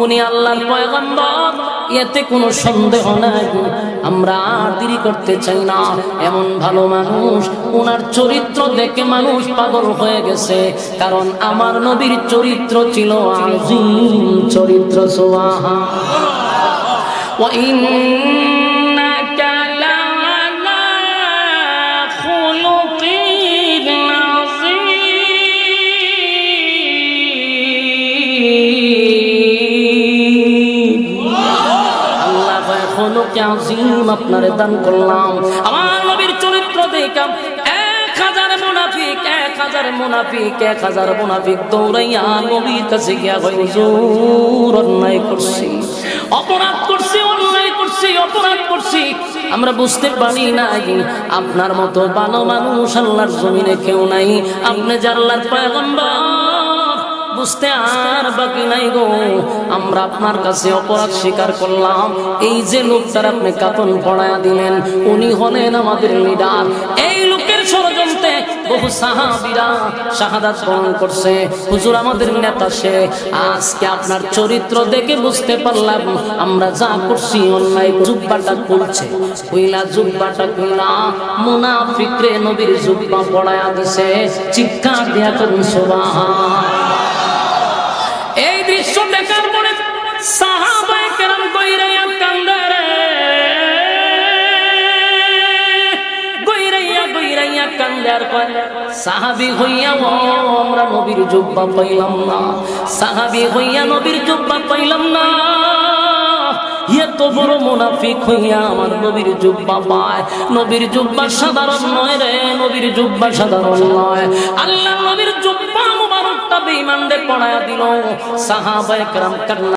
উনি আল্লাহর পয়গম্বর, এতে কোনো সন্দেহ নাই। আমরা আর দেরি করতে চাই না। এমন ভালো মানুষ, ওনার চরিত্র দেখে মানুষ পাগল হয়ে গেছে। কারণ আমার নবীর চরিত্র ছিল আযীম চরিত্র। সুবহানাল্লাহ। ওয়া ইন্নাকা লা'আলা খুলুকিন আযীম। আল্লাহ কয় খুলুক আযীম আপনারে দান করলাম। আমার নবীর চরিত্র দেখে 1000 মুনাফিক দৌড়াইয়া নবীর কাছে গিয়া কয়, হুজুর অন্যায় করছি, অপরাধ করছি, আমরা বুঝতে পারি নাই। আপনার মতো ভালো মানুষ আল্লাহর জমিনে কেউ নাই। আপনি যে আল্লাহর পয়গম্বর, বুঝতে আর বাকি নাই গো। আমরা আপনার কাছে অপরাধ স্বীকার করলাম। এই যে লোকটার আপনি কাফন পড়ায়া দিলেন, উনি হলেন আমাদের লিডার। এই লোকের ষড়যন্ত্রে বহু সাহাবীরা শাহাদাত বরণ করছে। হুজুর আমাদের নেতা সে। আজকে আপনার চরিত্র দেখে বুঝতে পারলাম আমরা যা করছি অন্যায়। জুব্বাটা খুলছে, জুব্বাটা খুলনা মুনাফিকরে নবীর জুব্বা পড়ায়া দিছে। চিৎকার দিয়া করুন সুবহানাল্লাহ। এই দৃশ্য দেখার পরে সাহাবায়ে কেরাম কইরাইয়া কান্দে রে, কইরাইয়া কান্দে। আর কয় সাহাবী হইয়া আমরা নবীর জুব্বা পাইলাম না, সাহাবী হইয়া নবীর জুব্বা পাইলাম না। এত বড় মুনাফিক হইয়া আমার নবীর জুব্বা পায়। নবীর জুব্বা সাধারণ নয় রে, নবীর জুব্বা সাধারণ নয়। আল্লাহ নবীর জুব্বা মুবারকটা বেঈমানদের পড়ায়া দিল। সাহাবায়ে কেরাম কান্না